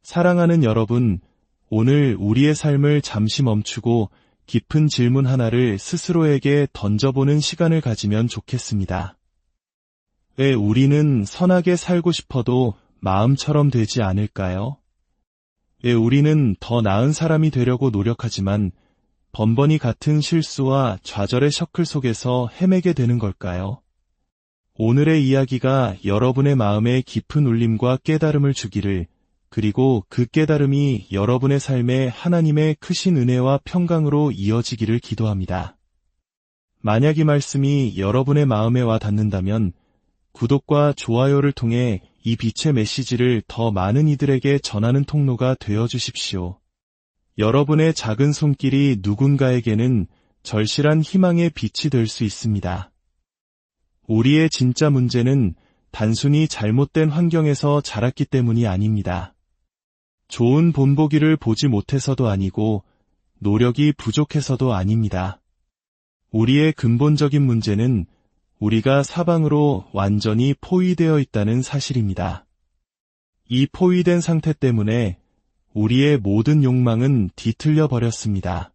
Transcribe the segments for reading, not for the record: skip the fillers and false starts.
사랑하는 여러분, 오늘 우리의 삶을 잠시 멈추고 깊은 질문 하나를 스스로에게 던져보는 시간을 가지면 좋겠습니다. 왜 우리는 선하게 살고 싶어도 마음처럼 되지 않을까요? 왜 우리는 더 나은 사람이 되려고 노력하지만 번번이 같은 실수와 좌절의 서클 속에서 헤매게 되는 걸까요? 오늘의 이야기가 여러분의 마음에 깊은 울림과 깨달음을 주기를, 그리고 그 깨달음이 여러분의 삶에 하나님의 크신 은혜와 평강으로 이어지기를 기도합니다. 만약 이 말씀이 여러분의 마음에 와 닿는다면 구독과 좋아요를 통해 이 빛의 메시지를 더 많은 이들에게 전하는 통로가 되어 주십시오. 여러분의 작은 손길이 누군가에게는 절실한 희망의 빛이 될 수 있습니다. 우리의 진짜 문제는 단순히 잘못된 환경에서 자랐기 때문이 아닙니다. 좋은 본보기를 보지 못해서도 아니고 노력이 부족해서도 아닙니다. 우리의 근본적인 문제는 우리가 사방으로 완전히 포위되어 있다는 사실입니다. 이 포위된 상태 때문에 우리의 모든 욕망은 뒤틀려 버렸습니다.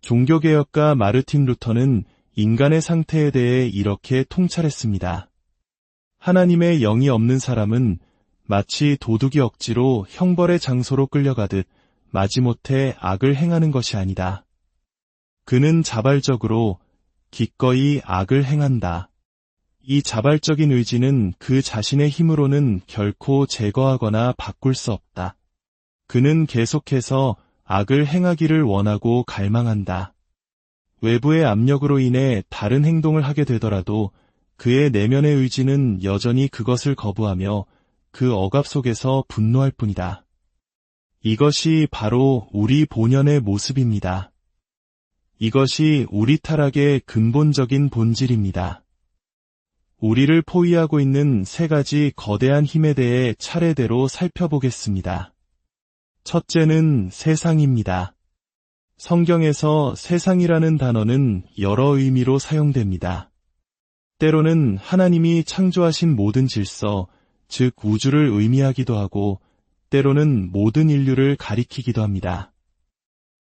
종교개혁가 마르틴 루터는 인간의 상태에 대해 이렇게 통찰했습니다. 하나님의 영이 없는 사람은 마치 도둑이 억지로 형벌의 장소로 끌려가듯 마지못해 악을 행하는 것이 아니다. 그는 자발적으로 기꺼이 악을 행한다. 이 자발적인 의지는 그 자신의 힘으로는 결코 제거하거나 바꿀 수 없다. 그는 계속해서 악을 행하기를 원하고 갈망한다. 외부의 압력으로 인해 다른 행동을 하게 되더라도 그의 내면의 의지는 여전히 그것을 거부하며 그 억압 속에서 분노할 뿐이다. 이것이 바로 우리 본연의 모습입니다. 이것이 우리 타락의 근본적인 본질입니다. 우리를 포위하고 있는 세 가지 거대한 힘에 대해 차례대로 살펴보겠습니다. 첫째는 세상입니다. 성경에서 세상이라는 단어는 여러 의미로 사용됩니다. 때로는 하나님이 창조하신 모든 질서, 즉 우주를 의미하기도 하고 때로는 모든 인류를 가리키기도 합니다.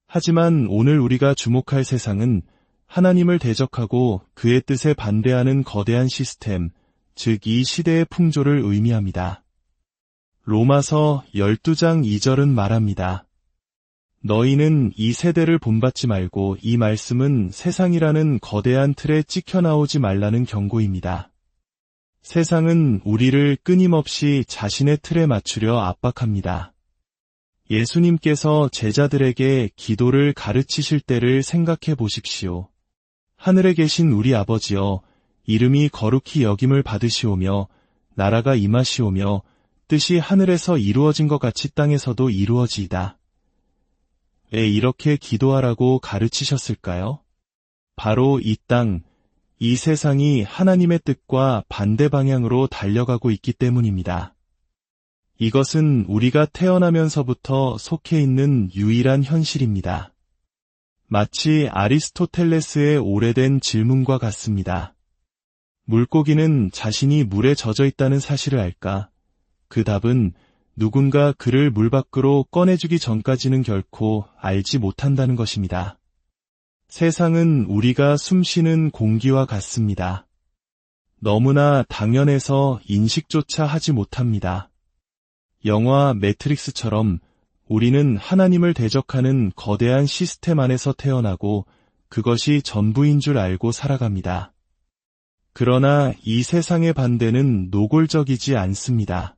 하지만 오늘 우리가 주목할 세상은 하나님을 대적하고 그의 뜻에 반대하는 거대한 시스템, 즉 이 시대의 풍조를 의미합니다. 로마서 12장 2절은 말합니다. 너희는 이 세대를 본받지 말고 이 말씀은 세상이라는 거대한 틀에 찍혀 나오지 말라는 경고입니다. 세상은 우리를 끊임없이 자신의 틀에 맞추려 압박합니다. 예수님께서 제자들에게 기도를 가르치실 때를 생각해 보십시오. 하늘에 계신 우리 아버지여, 이름이 거룩히 여김을 받으시오며 나라가 임하시오며 뜻이 하늘에서 이루어진 것 같이 땅에서도 이루어지이다. 왜 이렇게 기도하라고 가르치셨을까요? 바로 이 땅, 이 세상이 하나님의 뜻과 반대 방향으로 달려가고 있기 때문입니다. 이것은 우리가 태어나면서부터 속해 있는 유일한 현실입니다. 마치 아리스토텔레스의 오래된 질문과 같습니다. 물고기는 자신이 물에 젖어 있다는 사실을 알까? 그 답은 누군가 그를 물 밖으로 꺼내주기 전까지는 결코 알지 못한다는 것입니다. 세상은 우리가 숨쉬는 공기와 같습니다. 너무나 당연해서 인식조차 하지 못합니다. 영화 매트릭스처럼 우리는 하나님을 대적하는 거대한 시스템 안에서 태어나고 그것이 전부인 줄 알고 살아갑니다. 그러나 이 세상의 반대는 노골적이지 않습니다.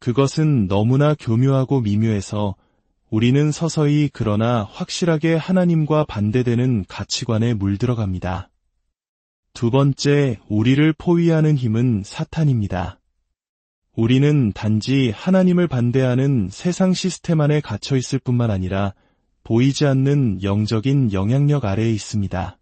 그것은 너무나 교묘하고 미묘해서 우리는 서서히 그러나 확실하게 하나님과 반대되는 가치관에 물들어갑니다. 두 번째, 우리를 포위하는 힘은 사탄입니다. 우리는 단지 하나님을 반대하는 세상 시스템 안에 갇혀 있을 뿐만 아니라 보이지 않는 영적인 영향력 아래에 있습니다.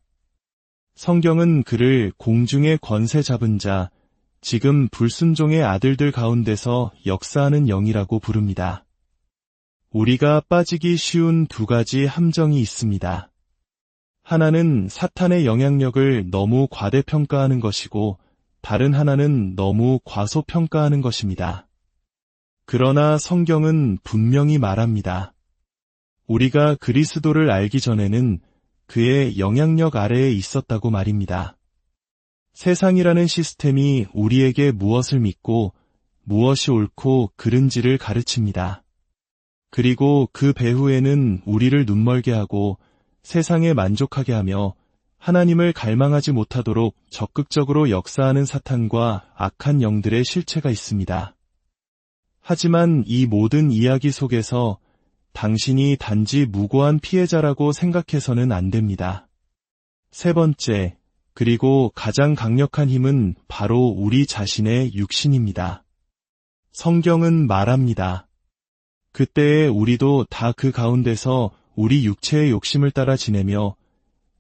성경은 그를 공중의 권세 잡은 자, 지금 불순종의 아들들 가운데서 역사하는 영이라고 부릅니다. 우리가 빠지기 쉬운 두 가지 함정이 있습니다. 하나는 사탄의 영향력을 너무 과대평가하는 것이고 다른 하나는 너무 과소평가하는 것입니다. 그러나 성경은 분명히 말합니다. 우리가 그리스도를 알기 전에는 그의 영향력 아래에 있었다고 말입니다. 세상이라는 시스템이 우리에게 무엇을 믿고 무엇이 옳고 그른지를 가르칩니다. 그리고 그 배후에는 우리를 눈멀게 하고 세상에 만족하게 하며 하나님을 갈망하지 못하도록 적극적으로 역사하는 사탄과 악한 영들의 실체가 있습니다. 하지만 이 모든 이야기 속에서 당신이 단지 무고한 피해자라고 생각해서는 안 됩니다. 세 번째, 그리고 가장 강력한 힘은 바로 우리 자신의 육신입니다. 성경은 말합니다. 그때에 우리도 다 그 가운데서 우리 육체의 욕심을 따라 지내며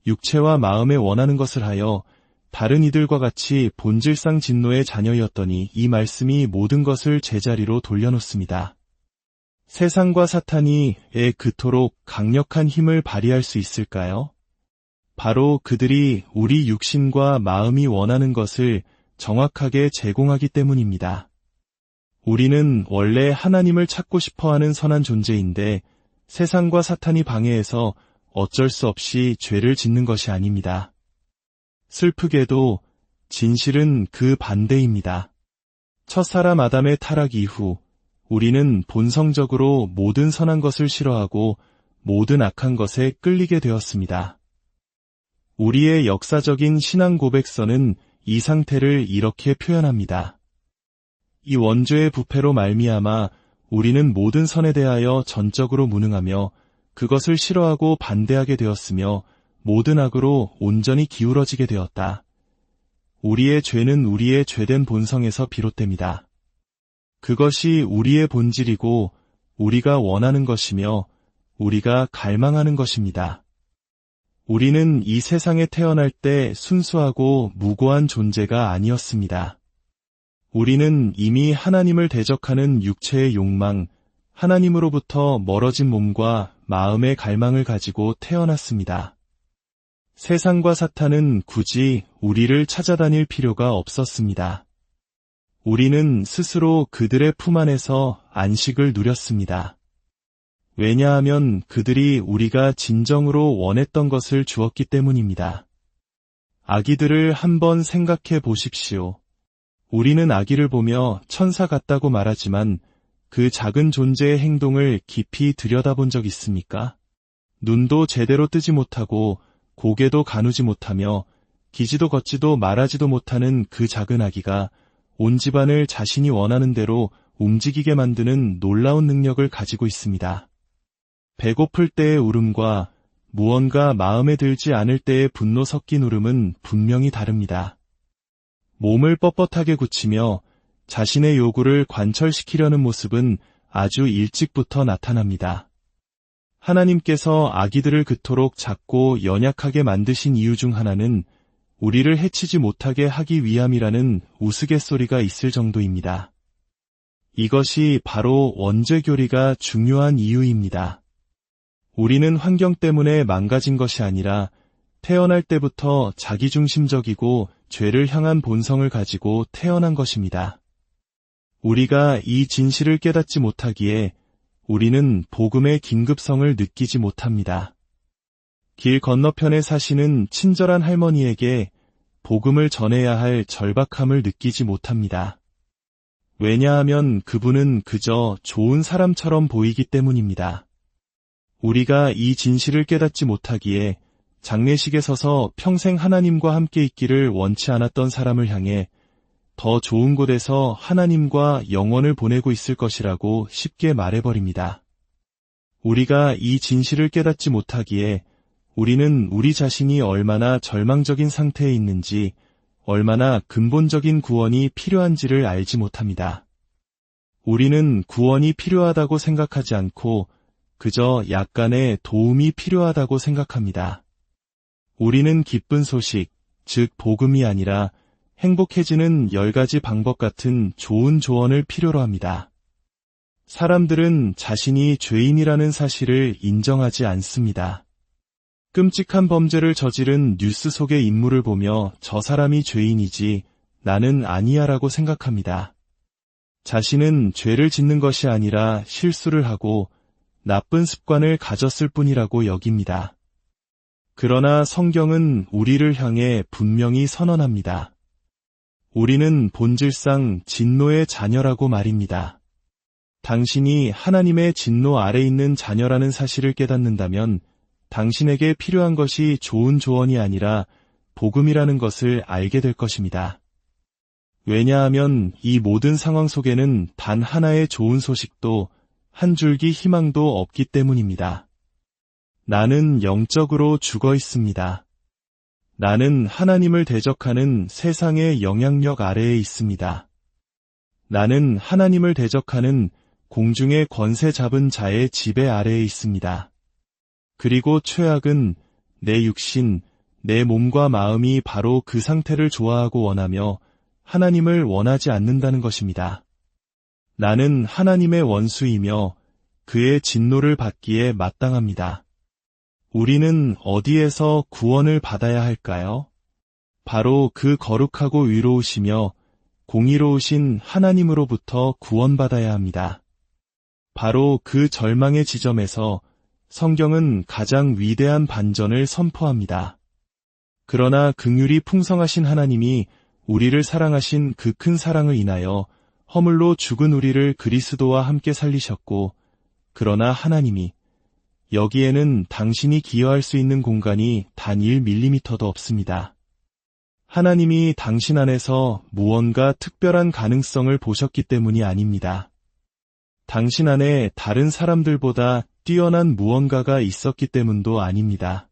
육체와 마음에 원하는 것을 하여 다른 이들과 같이 본질상 진노의 자녀였더니 이 말씀이 모든 것을 제자리로 돌려놓습니다. 세상과 사탄이 그토록 강력한 힘을 발휘할 수 있을까요? 바로 그들이 우리 육신과 마음이 원하는 것을 정확하게 제공하기 때문입니다. 우리는 원래 하나님을 찾고 싶어하는 선한 존재인데 세상과 사탄이 방해해서 어쩔 수 없이 죄를 짓는 것이 아닙니다. 슬프게도 진실은 그 반대입니다. 첫사람 아담의 타락 이후 우리는 본성적으로 모든 선한 것을 싫어하고 모든 악한 것에 끌리게 되었습니다. 우리의 역사적인 신앙 고백서는 이 상태를 이렇게 표현합니다. 이 원죄의 부패로 말미암아 우리는 모든 선에 대하여 전적으로 무능하며 그것을 싫어하고 반대하게 되었으며 모든 악으로 온전히 기울어지게 되었다. 우리의 죄는 우리의 죄된 본성에서 비롯됩니다. 그것이 우리의 본질이고 우리가 원하는 것이며 우리가 갈망하는 것입니다. 우리는 이 세상에 태어날 때 순수하고 무고한 존재가 아니었습니다. 우리는 이미 하나님을 대적하는 육체의 욕망, 하나님으로부터 멀어진 몸과 마음의 갈망을 가지고 태어났습니다. 세상과 사탄은 굳이 우리를 찾아다닐 필요가 없었습니다. 우리는 스스로 그들의 품 안에서 안식을 누렸습니다. 왜냐하면 그들이 우리가 진정으로 원했던 것을 주었기 때문입니다. 아기들을 한번 생각해 보십시오. 우리는 아기를 보며 천사 같다고 말하지만 그 작은 존재의 행동을 깊이 들여다본 적 있습니까? 눈도 제대로 뜨지 못하고 고개도 가누지 못하며 기지도 걷지도 말하지도 못하는 그 작은 아기가 온 집안을 자신이 원하는 대로 움직이게 만드는 놀라운 능력을 가지고 있습니다. 배고플 때의 울음과 무언가 마음에 들지 않을 때의 분노 섞인 울음은 분명히 다릅니다. 몸을 뻣뻣하게 굳히며 자신의 요구를 관철시키려는 모습은 아주 일찍부터 나타납니다. 하나님께서 아기들을 그토록 작고 연약하게 만드신 이유 중 하나는 우리를 해치지 못하게 하기 위함이라는 우스갯소리가 있을 정도입니다. 이것이 바로 원죄교리가 중요한 이유입니다. 우리는 환경 때문에 망가진 것이 아니라 태어날 때부터 자기중심적이고 죄를 향한 본성을 가지고 태어난 것입니다. 우리가 이 진실을 깨닫지 못하기에 우리는 복음의 긴급성을 느끼지 못합니다. 길 건너편에 사시는 친절한 할머니에게 복음을 전해야 할 절박함을 느끼지 못합니다. 왜냐하면 그분은 그저 좋은 사람처럼 보이기 때문입니다. 우리가 이 진실을 깨닫지 못하기에 장례식에 서서 평생 하나님과 함께 있기를 원치 않았던 사람을 향해 더 좋은 곳에서 하나님과 영원을 보내고 있을 것이라고 쉽게 말해버립니다. 우리가 이 진실을 깨닫지 못하기에 우리는 우리 자신이 얼마나 절망적인 상태에 있는지, 얼마나 근본적인 구원이 필요한지를 알지 못합니다. 우리는 구원이 필요하다고 생각하지 않고 그저 약간의 도움이 필요하다고 생각합니다. 우리는 기쁜 소식, 즉 복음이 아니라 행복해지는 10가지 방법 같은 좋은 조언을 필요로 합니다. 사람들은 자신이 죄인이라는 사실을 인정하지 않습니다. 끔찍한 범죄를 저지른 뉴스 속의 인물을 보며 저 사람이 죄인이지 나는 아니야라고 생각합니다. 자신은 죄를 짓는 것이 아니라 실수를 하고 나쁜 습관을 가졌을 뿐이라고 여깁니다. 그러나 성경은 우리를 향해 분명히 선언합니다. 우리는 본질상 진노의 자녀라고 말입니다. 당신이 하나님의 진노 아래 있는 자녀라는 사실을 깨닫는다면 당신에게 필요한 것이 좋은 조언이 아니라 복음이라는 것을 알게 될 것입니다. 왜냐하면 이 모든 상황 속에는 단 하나의 좋은 소식도 한 줄기 희망도 없기 때문입니다. 나는 영적으로 죽어 있습니다. 나는 하나님을 대적하는 세상의 영향력 아래에 있습니다. 나는 하나님을 대적하는 공중의 권세 잡은 자의 지배 아래에 있습니다. 그리고 최악은 내 육신, 내 몸과 마음이 바로 그 상태를 좋아하고 원하며 하나님을 원하지 않는다는 것입니다. 나는 하나님의 원수이며 그의 진노를 받기에 마땅합니다. 우리는 어디에서 구원을 받아야 할까요? 바로 그 거룩하고 위로우시며 공의로우신 하나님으로부터 구원받아야 합니다. 바로 그 절망의 지점에서 성경은 가장 위대한 반전을 선포합니다. 그러나 긍휼이 풍성하신 하나님이 우리를 사랑하신 그 큰 사랑을 인하여 허물로 죽은 우리를 그리스도와 함께 살리셨고, 그러나 하나님이 여기에는 당신이 기여할 수 있는 공간이 단 1mm도 없습니다. 하나님이 당신 안에서 무언가 특별한 가능성을 보셨기 때문이 아닙니다. 당신 안에 다른 사람들보다 뛰어난 무언가가 있었기 때문도 아닙니다.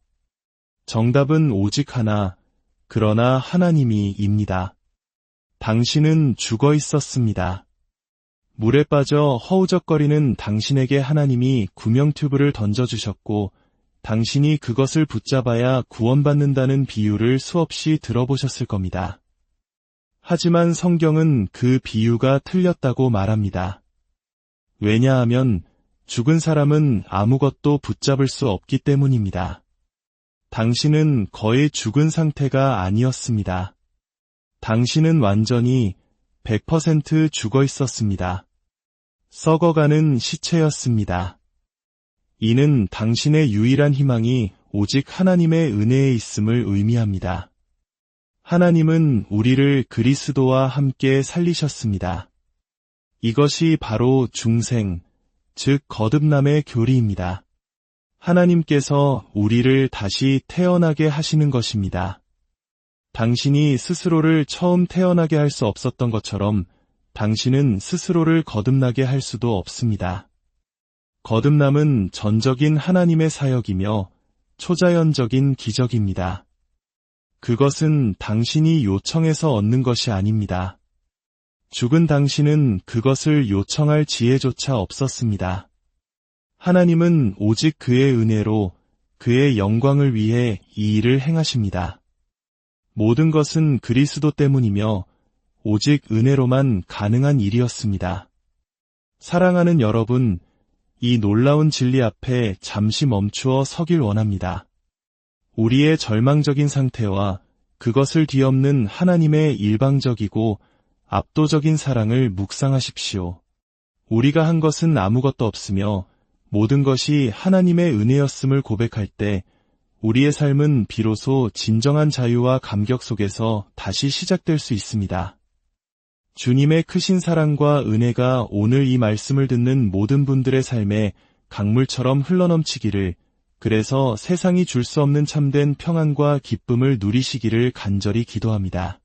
정답은 오직 하나, 그러나 하나님이입니다. 당신은 죽어 있었습니다. 물에 빠져 허우적거리는 당신에게 하나님이 구명튜브를 던져주셨고, 당신이 그것을 붙잡아야 구원받는다는 비유를 수없이 들어보셨을 겁니다. 하지만 성경은 그 비유가 틀렸다고 말합니다. 왜냐하면 죽은 사람은 아무것도 붙잡을 수 없기 때문입니다. 당신은 거의 죽은 상태가 아니었습니다. 당신은 완전히 100% 죽어 있었습니다. 썩어가는 시체였습니다. 이는 당신의 유일한 희망이 오직 하나님의 은혜에 있음을 의미합니다. 하나님은 우리를 그리스도와 함께 살리셨습니다. 이것이 바로 중생, 즉 거듭남의 교리입니다. 하나님께서 우리를 다시 태어나게 하시는 것입니다. 당신이 스스로를 처음 태어나게 할 수 없었던 것처럼 당신은 스스로를 거듭나게 할 수도 없습니다. 거듭남은 전적인 하나님의 사역이며 초자연적인 기적입니다. 그것은 당신이 요청해서 얻는 것이 아닙니다. 죽은 당신은 그것을 요청할 지혜조차 없었습니다. 하나님은 오직 그의 은혜로 그의 영광을 위해 이 일을 행하십니다. 모든 것은 그리스도 때문이며 오직 은혜로만 가능한 일이었습니다. 사랑하는 여러분, 이 놀라운 진리 앞에 잠시 멈추어 서길 원합니다. 우리의 절망적인 상태와 그것을 뒤엎는 하나님의 일방적이고 압도적인 사랑을 묵상하십시오. 우리가 한 것은 아무것도 없으며 모든 것이 하나님의 은혜였음을 고백할 때 우리의 삶은 비로소 진정한 자유와 감격 속에서 다시 시작될 수 있습니다. 주님의 크신 사랑과 은혜가 오늘 이 말씀을 듣는 모든 분들의 삶에 강물처럼 흘러넘치기를, 그래서 세상이 줄 수 없는 참된 평안과 기쁨을 누리시기를 간절히 기도합니다.